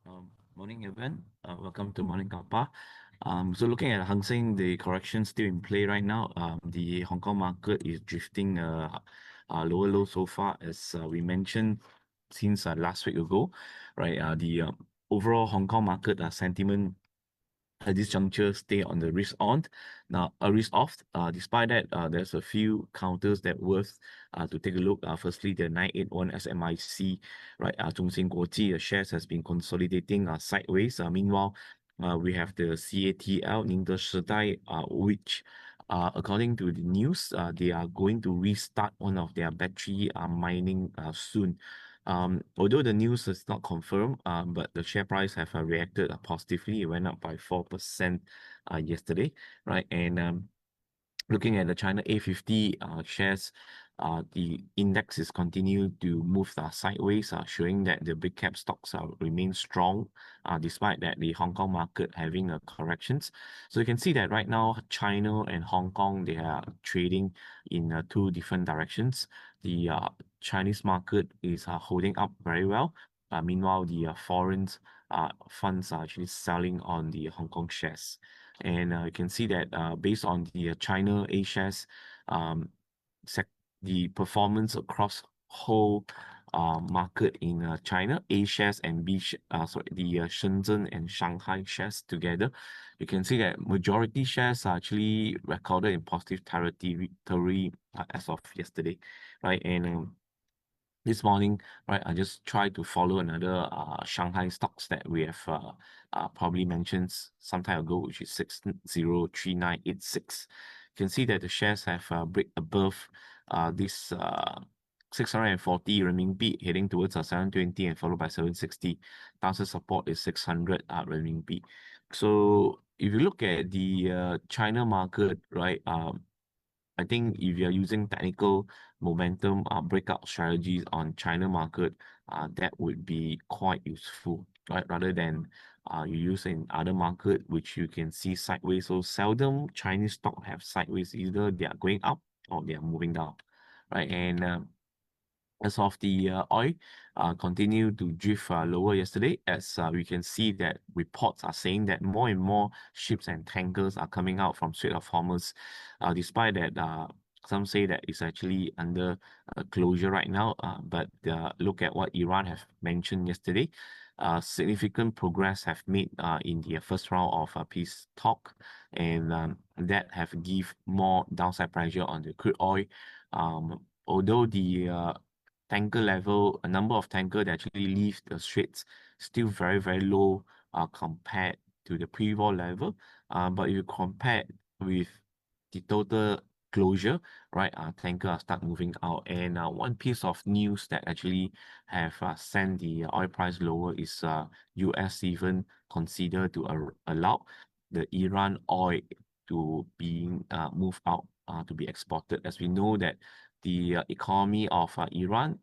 Morning, everyone. Welcome to Morning Kappa. So looking at Hang Seng, the correction still in play right now. The Hong Kong market is drifting lower low so far, as we mentioned since last week ago, right? The overall Hong Kong market sentiment at this juncture stay on the risk on, now a risk off. Despite that, there's a few counters that worth to take a look. Firstly, the 981 SMIC, right? Zhongxin Guoji shares has been consolidating sideways. Meanwhile, we have the CATL Ningde Shidai, which according to the news, they are going to restart one of their battery mining soon. Although the news is not confirmed, but the share price have reacted positively. It went up by 4% yesterday, right? And looking at the China A50 shares, the index is continued to move sideways, showing that the big cap stocks remain strong, despite that the Hong Kong market having corrections. So you can see that right now, China and Hong Kong, they are trading in two different directions. The Chinese market is holding up very well. Meanwhile, the foreign funds are actually selling on the Hong Kong shares. And you can see that based on the China A shares, um, the performance across whole market in China, A shares and the Shenzhen and Shanghai shares together, you can see that majority shares are actually recorded in positive territory as of yesterday, right? And this morning, right, I just tried to follow another Shanghai stocks that we have probably mentioned some time ago, which is 603986. You can see that the shares have break above this 640 renminbi, heading towards 720 and followed by 760. Downside support is 600 renminbi. So if you look at the China market, right, I think if you're using technical momentum breakout strategies on China market, that would be quite useful, right? Rather than you use in other market, which you can see sideways. So seldom Chinese stock have sideways. Either they are going up or they are moving down, right? And as of the oil, continue to drift lower yesterday, as we can see that reports are saying that more and more ships and tankers are coming out from Strait of Hormuz, despite that some say that it's actually under closure right now. But look at what Iran have mentioned yesterday. Significant progress have made in the first round of peace talk, and that have give more downside pressure on the crude oil. Although the tanker level, a number of tanker that actually leave the straits still very, very low compared to the pre-war level. But if you compare with the total closure, right, tanker are start moving out. And one piece of news that actually have sent the oil price lower is US even consider to allow the Iran oil to be moved out to be exported, as we know that the economy of Iran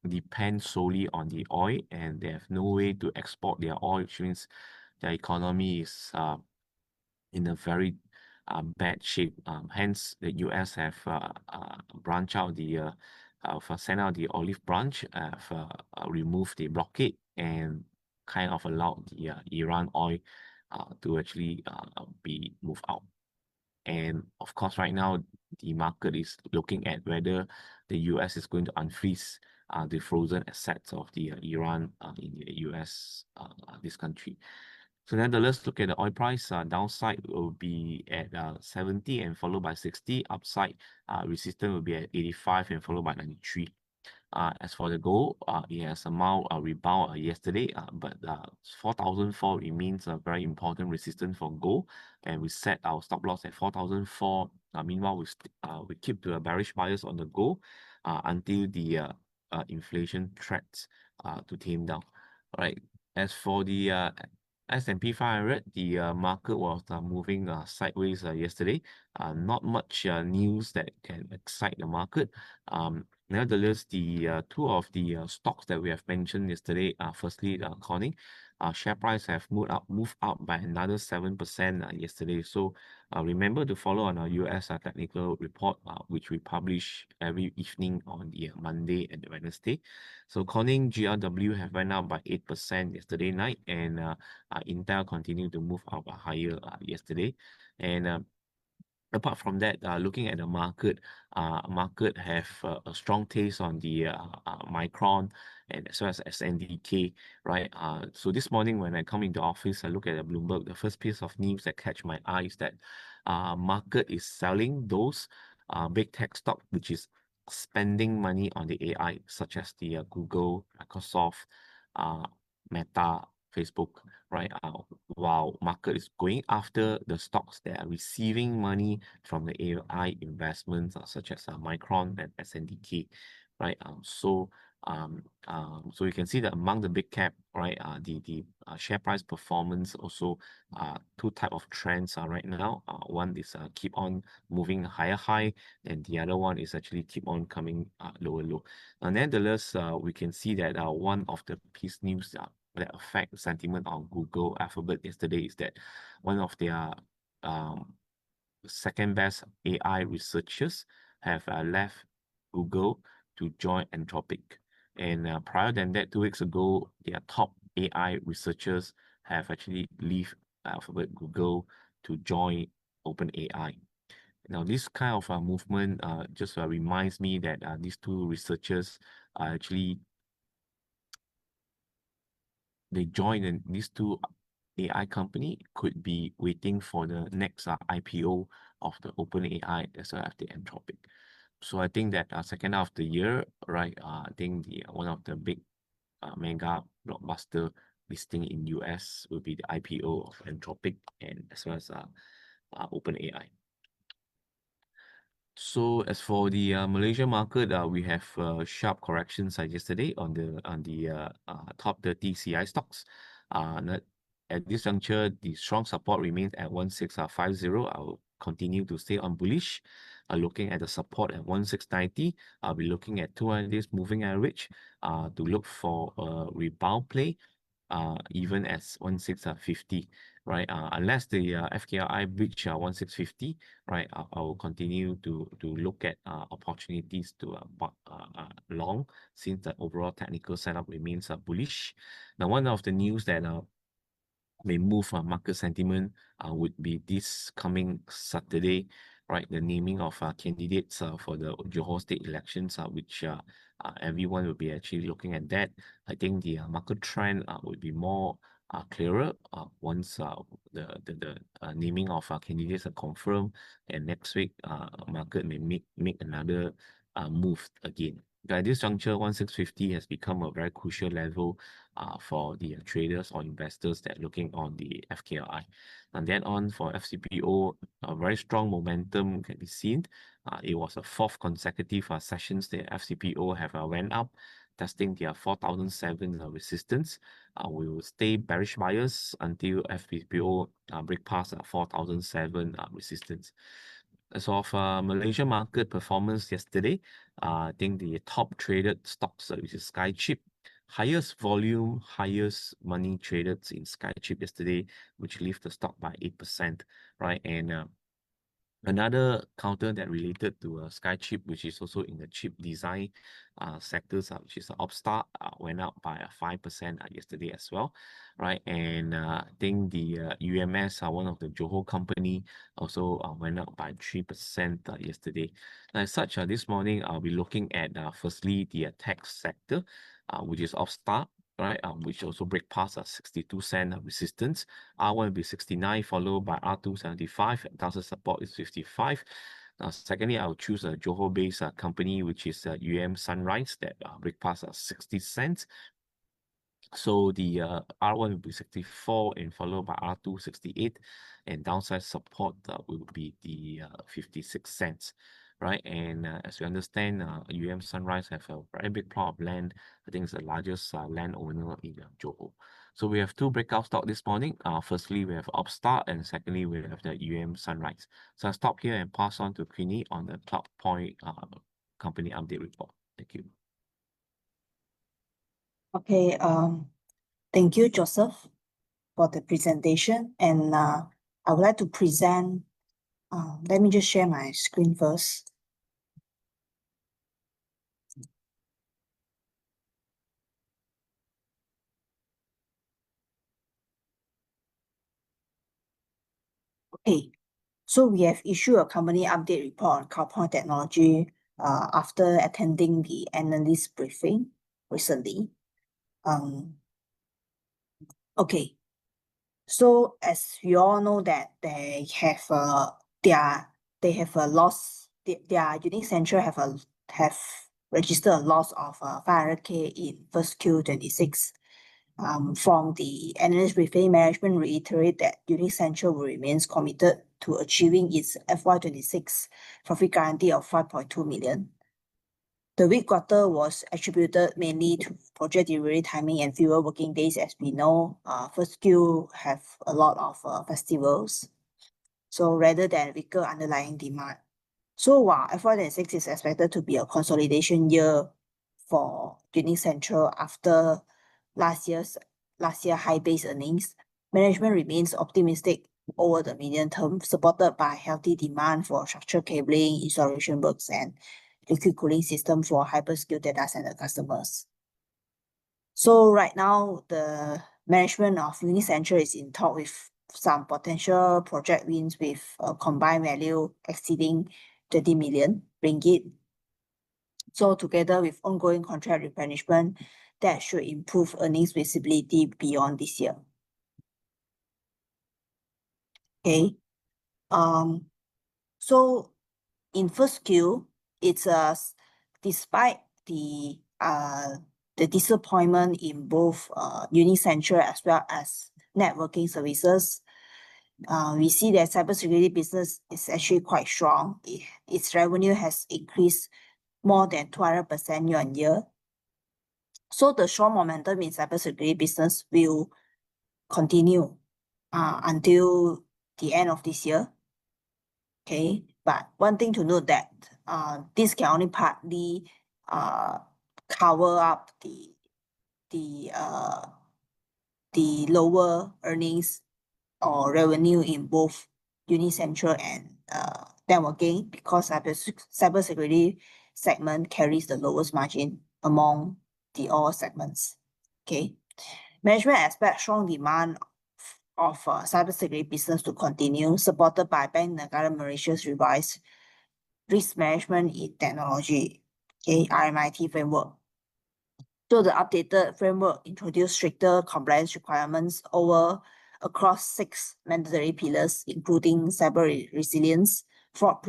depends solely on the oil, and they have no way to export their oil, which means their economy is in a very bad shape. Hence, the US have branched out sent out the olive branch, have removed the blockade and kind of allowed the Iran oil to actually be moved out. And of course, right now, the market is looking at whether the US is going to unfreeze the frozen assets of the Iran in the US, this country. So then let's look at the oil price. Downside will be at 70 and followed by 60. Upside resistance will be at 85 and followed by 93. As for the gold, it has a mild rebound yesterday, but 4,004 remains a very important resistance for gold, and we set our stop loss at 4,004. Meanwhile, we keep to a bearish bias on the gold until the inflation threats to tame down. All right. As for the S&P 500, the market was moving sideways yesterday. Not much news that can excite the market. Nevertheless, the two of the stocks that we have mentioned yesterday, firstly, Corning, share price have moved up by another 7% yesterday. So remember to follow on our US technical report, which we publish every evening on the Monday and Wednesday. So Corning GRW have went up by 8% yesterday night, and Intel continued to move up higher yesterday. And apart from that, looking at the market have a strong taste on the Micron and as well as SNDK, right? So this morning when I come into office, I look at the Bloomberg. The first piece of news that catch my eye is that market is selling those big tech stock which is spending money on the AI, such as the Google, Microsoft, uh, Meta, Facebook, right? While market is going after the stocks that are receiving money from the AI investments, such as Micron and SNDK, right? So you can see that among the big cap, right, the share price performance also two type of trends right now. One is keep on moving higher high, and the other one is actually keep on coming lower low. Nevertheless, we can see that one of the piece news that affect sentiment on Google Alphabet yesterday is that one of their um, second best AI researchers have left Google to join Anthropic. And prior than that, 2 weeks ago, their top AI researchers have actually leave Alphabet Google to join OpenAI. Now, this kind of movement just reminds me that these two researchers are actually they join, and these two AI company could be waiting for the next IPO of the OpenAI as well as the Anthropic. So I think that second half of the year, right? I think the one of the big mega blockbuster listing in US will be the IPO of Anthropic and as well as OpenAI. So as for the Malaysia market, we have sharp corrections yesterday on the top 30 CI stocks. At this juncture, the strong support remains at 1650. I will continue to stay on bullish. Looking at the support at 1690, I'll be looking at 200 days moving average to look for a rebound play even as 1650, right? Unless the FKRI breach 1650, right? I will continue to look at opportunities to long, since the overall technical setup remains bullish. Now, one of the news that may move market sentiment would be this coming Saturday, right? The naming of candidates for the Johor state elections, which everyone will be actually looking at that. I think the market trend would be more clearer once the naming of candidates are confirmed, and next week market may make another move again. At this juncture, 1650 has become a very crucial level for the traders or investors that are looking on the FKRI. And then on for FCPO, a very strong momentum can be seen. It was a fourth consecutive sessions that FCPO have went up, testing their 4007 resistance. We will stay bearish bias until FCPO break past 4007 resistance. As of Malaysia market performance yesterday, I think the top traded stocks, which is Skychip, highest volume, highest money traded in Skychip yesterday, which lifted the stock by 8%, right? And another counter that related to Skychip, which is also in the chip design sectors, which is Upstart, went up by 5% yesterday as well, right? And I think the UMS, one of the Johor company, also went up by 3% yesterday. As such, this morning I'll be looking at firstly the tech sector, which is Upstart, right, which also break past a 62-cent resistance. R1 will be 69, followed by R2 75. Downside support is 55. Secondly, I'll choose a Johor-based company, which is Sunrise, that break past 60 cents. So the R1 will be 64 and followed by R2 68, and downside support will be the 56 cents, right? And as we understand, Sunrise have a very big plot of land. I think it's the largest landowner in Johor. So we have two breakout stock this morning. Firstly, we have Upstart, and secondly, we have the Sunrise. So I'll stop here and pass on to Queenie on the Cloudpoint company update report. Thank you. Okay, thank you, Joseph, for the presentation. And I would like to present, let me just share my screen first. Okay, so we have issued a company update report on Cloudpoint technology after attending the analyst briefing recently. Okay, so as you all know that they have a loss, their unique central have registered a loss of 500K in first Q26. From the analyst briefing, management reiterate that Unique Central remains committed to achieving its FY26 profit guarantee of 5.2 million. The weak quarter was attributed mainly to project delivery timing and fewer working days. As we know, first Q have a lot of festivals, so rather than weaker underlying demand. So while FY26 is expected to be a consolidation year for Unique Central after last year high base earnings, management remains optimistic over the medium term, supported by healthy demand for structured cabling, installation works, and liquid cooling system for hyperscale data center customers. So right now, the management of Unique Central is in talk with some potential project wins with a combined value exceeding 20 million ringgit. So together with ongoing contract replenishment, that should improve earnings visibility beyond this year. Okay. So in first Q, it's despite the disappointment in both Unique Central as well as networking services, we see that cybersecurity business is actually quite strong. Its revenue has increased more than 200% year-on-year. So the strong momentum in cybersecurity business will continue until the end of this year. Okay, but one thing to note that this can only partly cover up the lower earnings or revenue in both Unique Central and networking, because cybersecurity segment carries the lowest margin among the all segments. Okay, management expects strong demand of cybersecurity business to continue, supported by Bank Negara Malaysia's revised risk management in technology, okay, RMIT framework. So the updated framework introduced stricter compliance requirements across 6 mandatory pillars, including cyber resilience, fraud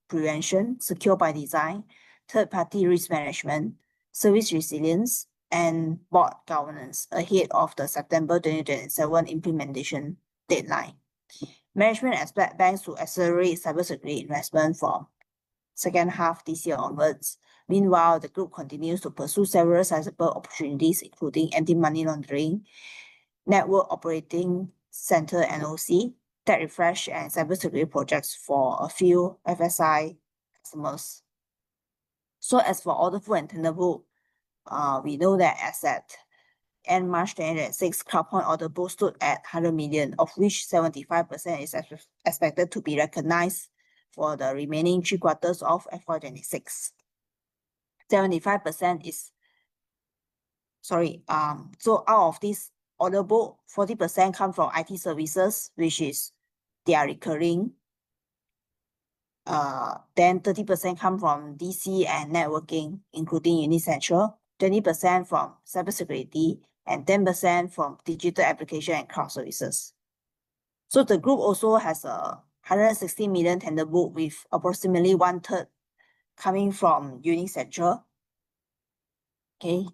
prevention, secure by design, third-party risk management, service resilience, and board governance ahead of the September 2027 implementation deadline. Management expects banks to accelerate cybersecurity investment from second half this year onwards. Meanwhile, the group continues to pursue several sizable opportunities, including anti-money laundering, network operating center NOC, tech refresh, and cybersecurity projects for a few FSI customers. So as for order book and tender book, we know that as at end March 2026, Cloudpoint order book stood at 100 million, of which 75% is expected to be recognized for the remaining 3 quarters of FY26. 75% is, so out of this order book, 40% come from IT services, which is they are recurring. Then 30% come from DC and networking, including Unique Central, 20% from cybersecurity, and 10% from digital application and cloud services. So the group also has a 160 million tender book, with approximately 1/3 coming from Unique Central. Okay.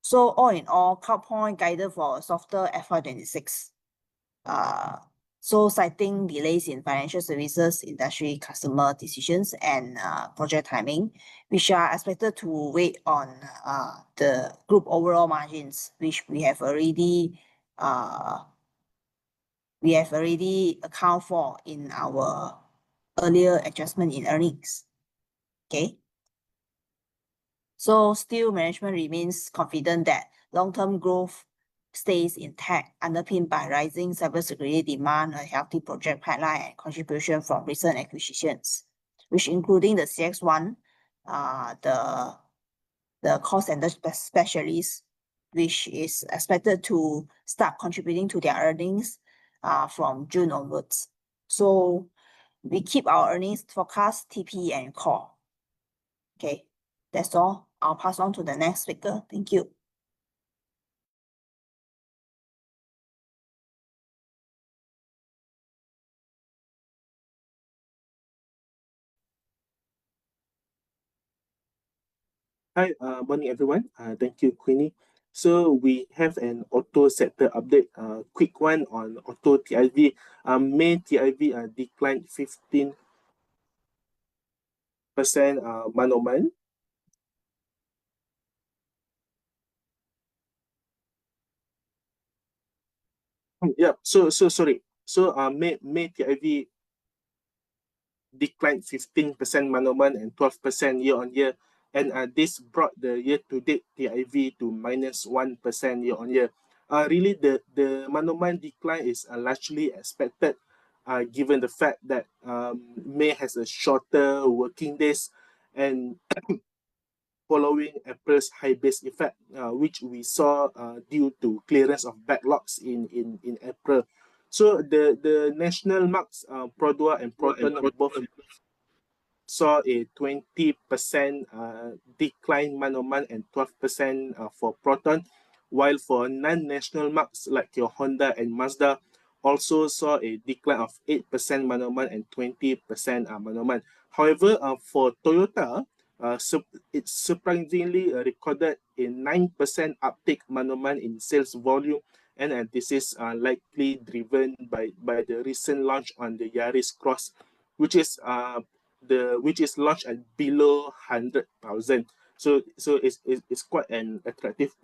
So all in all, Cloudpoint guided for a softer FY26. So citing delays in financial services industry customer decisions and project timing, which are expected to weigh on the group overall margins, which we have already account for in our earlier adjustment in earnings. Okay. So still management remains confident that long-term growth stays intact, underpinned by rising cybersecurity demand, a healthy project pipeline, and contribution from recent acquisitions, which including the CX1, the call center specialist, which is expected to start contributing to their earnings from June onwards. So we keep our earnings forecast, TP and core. Okay, that's all. I'll pass on to the next speaker. Thank you. Hi, morning everyone. Thank you, Queenie. So we have an auto sector update. Quick one on auto TIV. May TIV declined 15% month-on-month. Yep. So sorry. So May TIV declined 15% month-on-month and 12% year-on-year. And this brought the year-to-date TIV to -1% year-on-year. Really, the month-on-month decline is largely expected, given the fact that May has a shorter working days and following April's high base effect, which we saw due to clearance of backlogs in April. So the national marks, Produa and Proton, both saw a 20% decline month-on-month and 12% for Proton, while for non-national marks like your Honda and Mazda also saw a decline of 8% month-on-month and 20% month-on-month. However, for Toyota, it surprisingly recorded a 9% uptick month-on-month in sales volume, and this is likely driven by the recent launch on the Yaris Cross, which is launched at below 100,000. So it's quite an attractive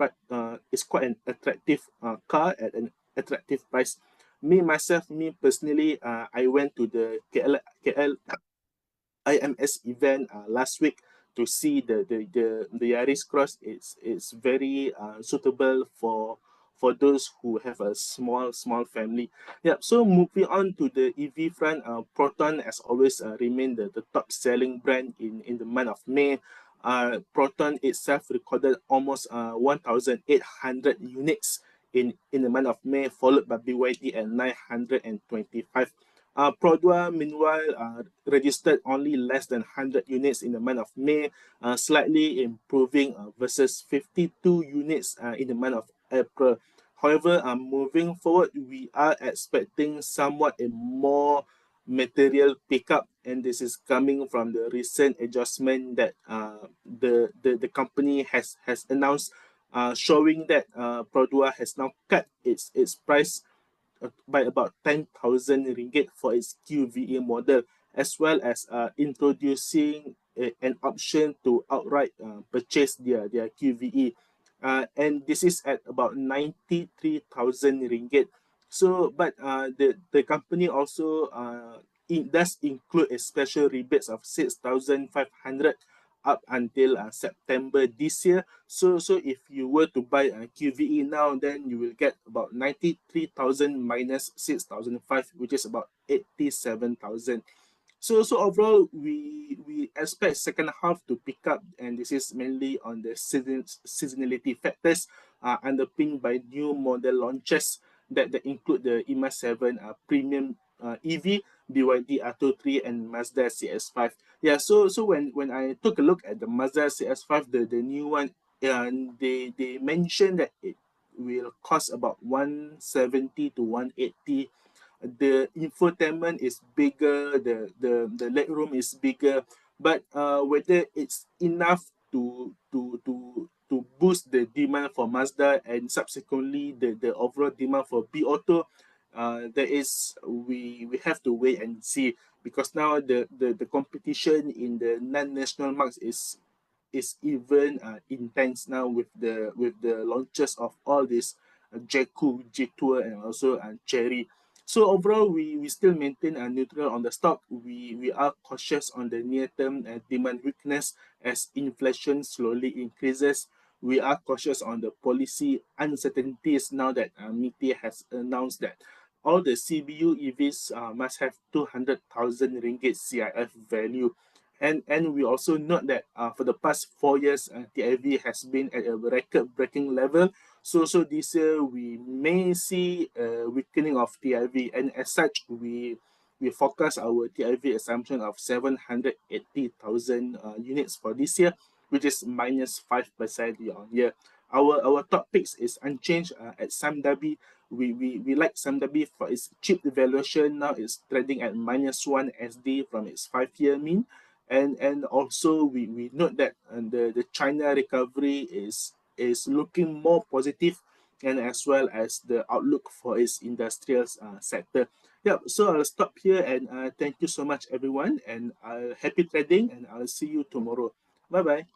car at an attractive price. Me personally, I went to the KL IMS event last week to see the Yaris Cross. It's very suitable for those who have a small family. Yeah. So moving on to the EV front, Proton has always remained the top selling brand in the month of May. Proton itself recorded almost 1,800 units in the month of May, followed by BYD at 925. Produa, meanwhile, registered only less than 100 units in the month of May, slightly improving versus 52 units in the month of April. However, moving forward, we are expecting somewhat a more material pickup, and this is coming from the recent adjustment that the company has announced, showing that Produa has now cut its price by about 10,000 ringgit for its QVE model, as well as introducing an option to outright purchase their QVE. And this is at about 93,000 ringgit. So, but the company also it does include a special rebates of 6,500 up until September this year. So if you were to buy a QVE now, then you will get about 93,000 minus 6,005, which is about 87,000. So overall, we expect second half to pick up, and this is mainly on the seasonality factors, underpinned by new model launches that include the EMA 7 premium EV, BYD Atto 3, and Mazda CX-5. Yeah, so when I took a look at the Mazda CX-5, the new one, they mentioned that it will cost about 170 to 180. The infotainment is bigger, the legroom is bigger, but whether it's enough to boost the demand for Mazda and subsequently the overall demand for B Auto, there is we have to wait and see, because now the competition in the non-national markets is even intense now with the launches of all these Jeku, Jetour, and also Cherry. So overall, we still maintain a neutral on the stock. We are cautious on the near-term demand weakness as inflation slowly increases. We are cautious on the policy uncertainties now that MITI has announced that all the CBU EVs must have 200,000 ringgit CIF value. And we also note that for the past 4 years, TIV has been at a record-breaking level. So this year we may see a weakening of TIV, and as such, we forecast our TIV assumption of 780,000 units for this year, which is -5% year on year. Our top picks is unchanged at Samdabi. We like Samdabi for its cheap valuation. Now it's trading at -1 SD from its 5-year mean. And also we note that the China recovery is looking more positive, and as well as the outlook for its industrial sector. Yeah, so I'll stop here, and thank you so much everyone, and happy trading, and I'll see you tomorrow. Bye bye.